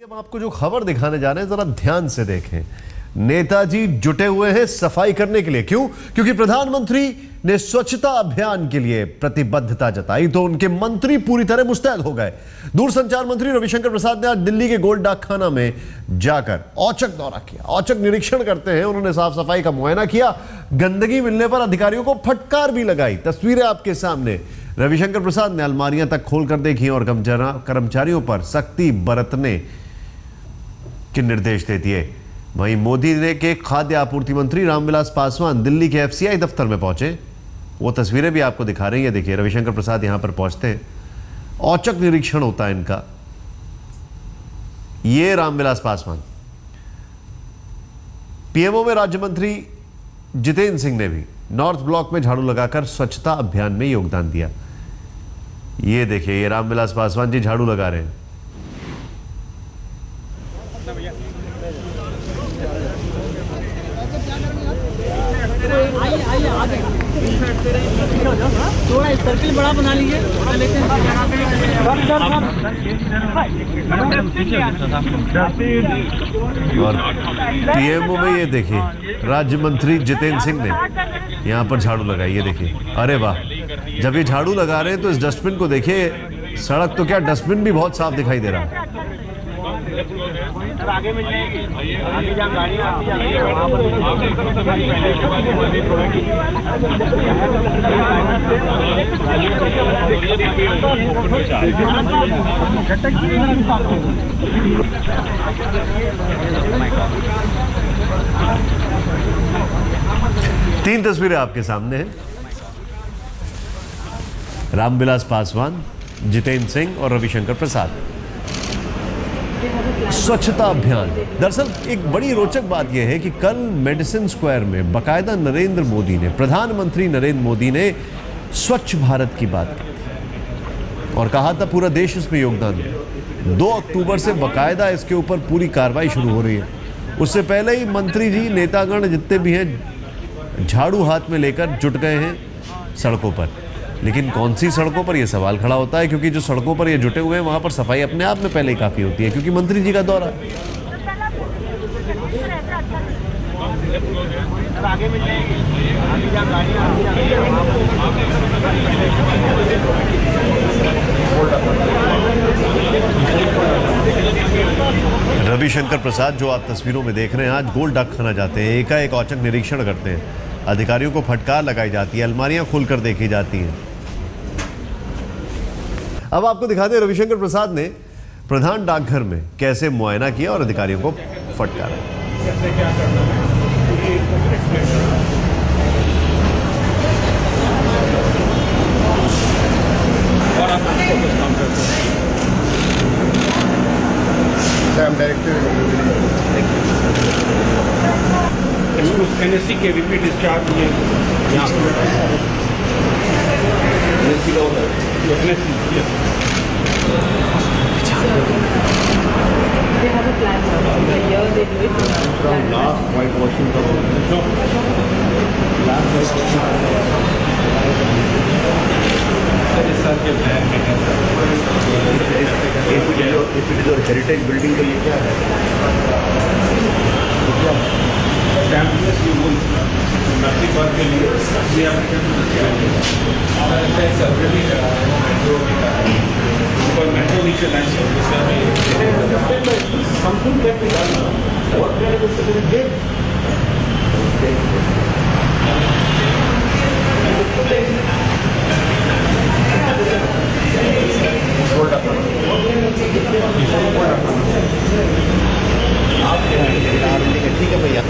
अब आपको जो खबर दिखाने जा रहे हैं जरा ध्यान से देखें। नेताजी जुटे हुए हैं सफाई करने के लिए। क्यों? क्योंकि प्रधानमंत्री ने स्वच्छता अभियान के लिए प्रतिबद्धता जताई तो उनके मंत्री पूरी तरह मुस्तैद हो गए। दूरसंचार मंत्री रविशंकर प्रसाद ने आज दिल्ली के गोल्ड डाकखाना में जाकर औचक दौरा किया। औचक निरीक्षण करते हैं उन्होंने साफ सफाई का मुआयना किया। गंदगी मिलने पर अधिकारियों को फटकार भी लगाई। तस्वीरें आपके सामने। रविशंकर प्रसाद ने अलमारियां तक खोल कर देखी और कर्मचारियों पर सख्ती बरतने के निर्देश दे दिए। वहीं मोदी ने के खाद्य आपूर्ति मंत्री रामविलास पासवान दिल्ली के एफसीआई दफ्तर में पहुंचे। वो तस्वीरें भी आपको दिखा रही है। देखिए, रविशंकर प्रसाद यहां पर पहुंचते हैं, औचक निरीक्षण होता है इनका। ये रामविलास पासवान। पीएमओ में राज्य मंत्री जितेंद्र सिंह ने भी नॉर्थ ब्लॉक में झाड़ू लगाकर स्वच्छता अभियान में योगदान दिया। ये देखिए, ये रामविलास पासवान जी झाड़ू लगा रहे हैं। थोड़ा सर्किल बड़ा बना लीजिए। और पीएमओ में ये देखिए राज्य मंत्री जितेंद्र सिंह ने यहाँ पर झाड़ू लगाई। ये देखिए, अरे वाह। जब ये झाड़ू लगा रहे हैं तो इस डस्टबिन को देखिए। सड़क तो क्या, डस्टबिन भी बहुत साफ दिखाई दे रहा है। आगे मिल जाएगी, आगे जहाँ गाड़ी आती है वहाँ पर तीन तस्वीरें आपके सामने हैं। रामविलास पासवान, जितेंद्र सिंह और रविशंकर प्रसाद। स्वच्छता अभियान। दरअसल एक बड़ी रोचक बात यह है कि कल मेडिसिन स्क्वायर में बाकायदा प्रधानमंत्री नरेंद्र मोदी ने स्वच्छ भारत की बात की थी और कहा था पूरा देश इसमें योगदान दे। 2 अक्टूबर से बाकायदा इसके ऊपर पूरी कार्रवाई शुरू हो रही है। उससे पहले ही मंत्री जी, नेतागण जितने भी हैं, झाड़ू हाथ में लेकर जुट गए हैं सड़कों पर। लेकिन कौन सी सड़कों पर, यह सवाल खड़ा होता है, क्योंकि जो सड़कों पर ये जुटे हुए हैं वहां पर सफाई अपने आप में पहले ही काफी होती है, क्योंकि मंत्री जी का दौरा। आगे मिल जाएगी, आगे जहाँ गाड़ी आती है रविशंकर प्रसाद, जो आप तस्वीरों में देख रहे हैं, आज गोल्ड डाकखाना जाते हैं, एकाएक औचक निरीक्षण करते हैं। अधिकारियों को फटकार लगाई जाती है, अलमारियां खोलकर देखी जाती हैं। अब आपको दिखाते हैं रविशंकर प्रसाद ने प्रधान डाकघर में कैसे मुआयना किया और अधिकारियों को फटकारा। एनएससी के रिपीट डिस्चार्ज में यहाँ एनएससी का होता है, NSC They have a plan now. A year they do it. from last white washing का last white if it is a heritage building तो ये क्या है? नर्सिंग वर्क के लिए ये मेट्रो नीचे ठीक है भैया।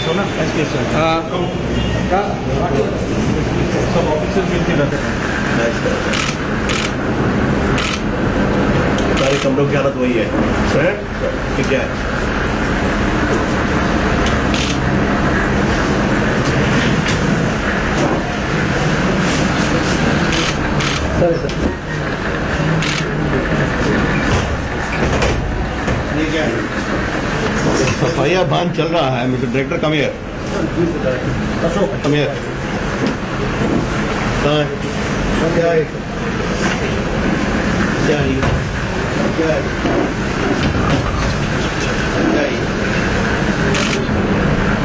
हो ना सब ऑफिसर्स मिलकर रहते हैं। सारे कमरों की हालत वही है सर, ठीक है। सर एफआईआर बांध चल रहा है। Mister director come here, come here. क्या है, क्या है, क्या है, क्या है?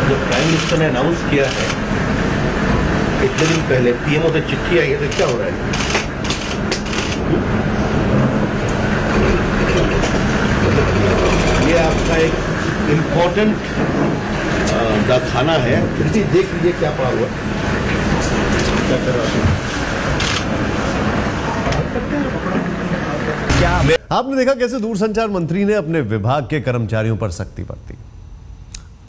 जो प्राइम मिनिस्टर ने अनाउंस किया है इतने दिन पहले, पीएमओ से चिट्ठी आई है, तो क्या हो रहा है? ये आपका एक इम्पोर्टेंट खाना है, फिर से देख लीजिए क्या पड़ा हुआ, क्या कर रहा है। आपने देखा कैसे दूरसंचार मंत्री ने अपने विभाग के कर्मचारियों पर सख्ती बरती।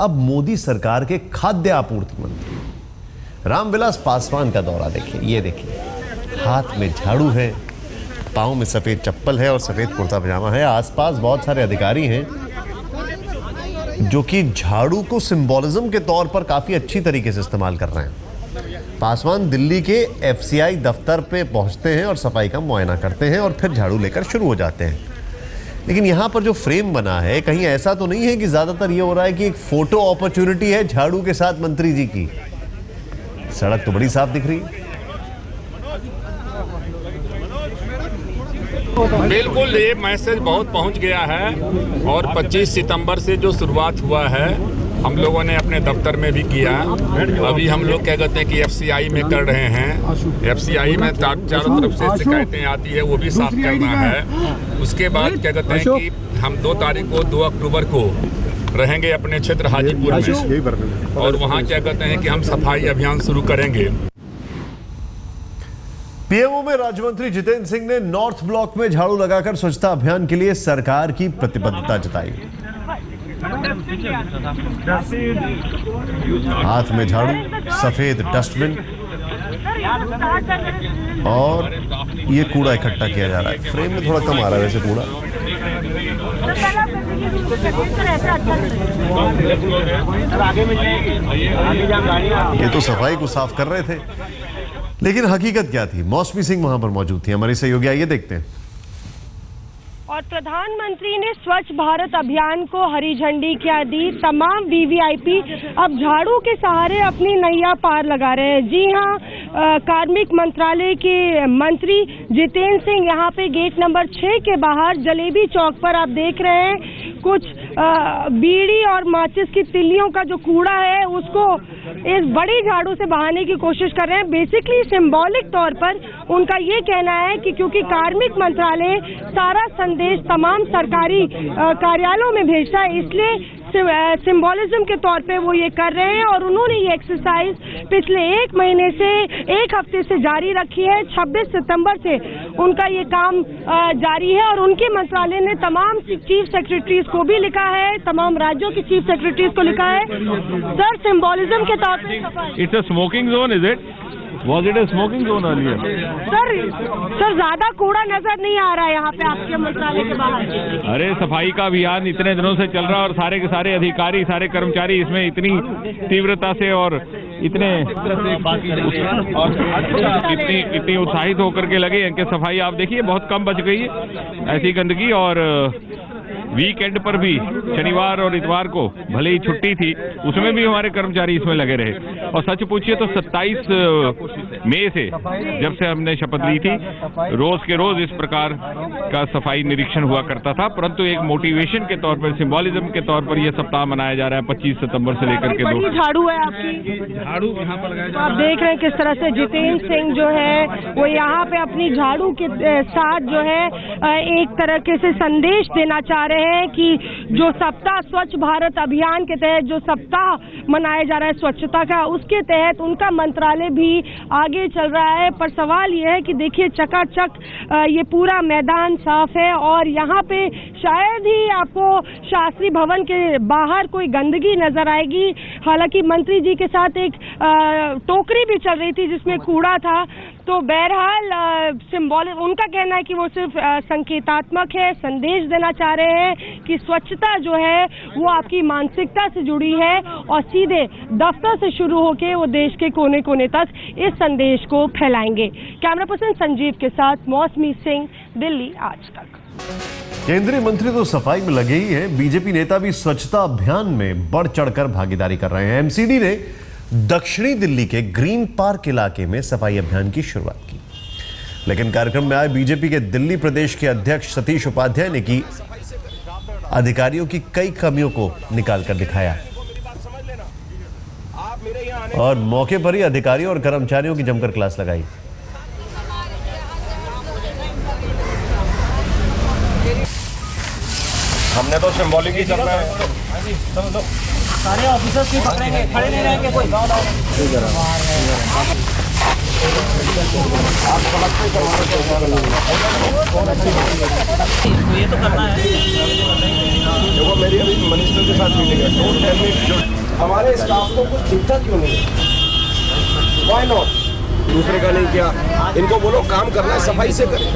अब मोदी सरकार के खाद्य आपूर्ति मंत्री रामविलास पासवान का दौरा देखिए। ये देखिए, हाथ में झाड़ू है, पांव में सफेद चप्पल है और सफेद कुर्ता पजामा है। आसपास बहुत सारे अधिकारी हैं जो कि झाड़ू को सिंबोलिज्म के तौर पर काफी अच्छी तरीके से इस्तेमाल कर रहे हैं। पासवान दिल्ली के एफसीआई दफ्तर पे पहुंचते हैं और सफाई का मुआयना करते हैं और फिर झाड़ू लेकर शुरू हो जाते हैं। लेकिन यहां पर जो फ्रेम बना है, कहीं ऐसा तो नहीं है कि ज्यादातर ये हो रहा है कि एक फोटो अपॉर्चुनिटी है झाड़ू के साथ मंत्री जी की? सड़क तो बड़ी साफ दिख रही है। बिल्कुल, ये मैसेज बहुत पहुंच गया है और 25 सितंबर से जो शुरुआत हुआ है हम लोगों ने अपने दफ्तर में भी किया। अभी हम लोग क्या कहते हैं कि एफसीआई में कर रहे हैं। एफसीआई में चारों तरफ से शिकायतें आती है, वो भी साफ करना है। उसके बाद क्या कहते हैं कि हम 2 तारीख को 2 अक्टूबर को रहेंगे अपने क्षेत्र हाजीपुर में और वहाँ क्या कहते हैं कि हम सफाई अभियान शुरू करेंगे। पीएमओ में राज्य मंत्री जितेंद्र सिंह ने नॉर्थ ब्लॉक में झाड़ू लगाकर स्वच्छता अभियान के लिए सरकार की प्रतिबद्धता जताई। हाथ में झाड़ू, सफेद डस्टबिन और ये कूड़ा इकट्ठा किया जा रहा है। फ्रेम में थोड़ा कम आ रहा है वैसे कूड़ा। ये तो सफाई को साफ कर रहे थे, लेकिन हकीकत क्या थी? मौसमी सिंह वहां पर मौजूद थी, हमारी सहयोगी। आइए देखते हैं। और प्रधानमंत्री ने स्वच्छ भारत अभियान को हरी झंडी क्या दी। तमाम वीवीआईपी अब झाड़ू के सहारे अपनी नैया पार लगा रहे हैं। जी हाँ, कार्मिक मंत्रालय के मंत्री जितेंद्र सिंह यहाँ पे गेट नंबर 6 के बाहर जलेबी चौक पर आप देख रहे हैं कुछ बीड़ी और माचिस की तिल्लियों का जो कूड़ा है उसको इस बड़ी झाड़ू से बहाने की कोशिश कर रहे हैं। बेसिकली सिंबॉलिक तौर पर उनका ये कहना है कि क्योंकि कार्मिक मंत्रालय सारा संदेश तमाम सरकारी कार्यालयों में भेजता है, इसलिए सिंबॉलिज्म के तौर पे वो ये कर रहे हैं। और उन्होंने ये एक्सरसाइज पिछले 1 महीने से 1 हफ्ते से जारी रखी है। 26 सितंबर से उनका ये काम जारी है और उनके मंत्रालय ने तमाम चीफ सेक्रेटरीज को भी लिखा है, तमाम राज्यों के चीफ सेक्रेटरीज को लिखा है। सर, सिंबॉलिज्म के तौर पे it's a smoking zone, is it? Was it a smoking zone earlier? Sir ज्यादा कूड़ा नजर नहीं आ रहा है यहाँ पे आपके मंत्रालय के बाहर। अरे सफाई का अभियान इतने दिनों से चल रहा है और सारे के सारे अधिकारी, सारे कर्मचारी इसमें इतनी तीव्रता से और इतने इतनी उत्साहित होकर के लगे हैं कि सफाई आप देखिए बहुत कम बच गई है ऐसी गंदगी। और वीकेंड पर भी शनिवार और इतवार को भले ही छुट्टी थी, उसमें भी हमारे कर्मचारी इसमें लगे रहे। और सच पूछिए तो 27 मई से जब से हमने शपथ ली थी, रोज के रोज इस प्रकार का सफाई निरीक्षण हुआ करता था, परंतु एक मोटिवेशन के तौर पर, सिंबॉलिज्म के तौर पर यह सप्ताह मनाया जा रहा है 25 सितंबर से लेकर के 2। झाड़ू है आपकी, झाड़ू यहाँ पर लगाया जा रहा है। आप देख रहे हैं किस तरह से जितेंद्र सिंह जो है वो यहाँ पे अपनी झाड़ू के साथ जो है एक तरह से संदेश देना चाह रहे हैं कि जो सप्ताह स्वच्छ भारत अभियान के तहत जो सप्ताह मनाया जा रहा है स्वच्छता का, उसके तहत उनका मंत्रालय भी आगे चल रहा है। पर सवाल यह है कि देखिए चकाचक ये पूरा मैदान साफ है और यहाँ पे शायद ही आपको शास्त्री भवन के बाहर कोई गंदगी नजर आएगी। हालांकि मंत्री जी के साथ एक टोकरी भी चल रही थी जिसमें कूड़ा था। तो बहरहाल सिंबॉलिक उनका कहना है कि वो सिर्फ संकेतात्मक है, संदेश देना चाह रहे हैं कि स्वच्छता जो है वो आपकी मानसिकता से जुड़ी है और सीधे दफ्तर से शुरू होकर वो देश के कोने कोने तक इस संदेश को फैलाएंगे। कैमरा पर्सन संजीव के साथ मौसमी सिंह, दिल्ली आज तक। केंद्रीय मंत्री तो सफाई में लगे ही हैं, बीजेपी नेता भी स्वच्छता अभियान में बढ़ चढ़कर भागीदारी कर रहे हैं। एमसीडी ने दक्षिणी दिल्ली के ग्रीन पार्क इलाके में सफाई अभियान की शुरुआत की, लेकिन कार्यक्रम में आए बीजेपी के दिल्ली प्रदेश के अध्यक्ष सतीश उपाध्याय ने की अधिकारियों की कई कमियों को निकालकर दिखाया और मौके पर ही अधिकारियों और कर्मचारियों की जमकर क्लास लगाई। हमने तो सिंबॉलिक ही करना है। सारे ऑफिसर्स भी पकड़ेंगे, खड़े नहीं रहेंगे कोई। ये तो करना है। देखो मेरी अभी मिनिस्टर के साथ मीटिंग है। डोंट टेल मी हमारे स्टाफ को कुछ दिखता क्यों नहीं? Why not? दूसरे का नहीं किया, इनको बोलो काम करना है, सफाई से करें।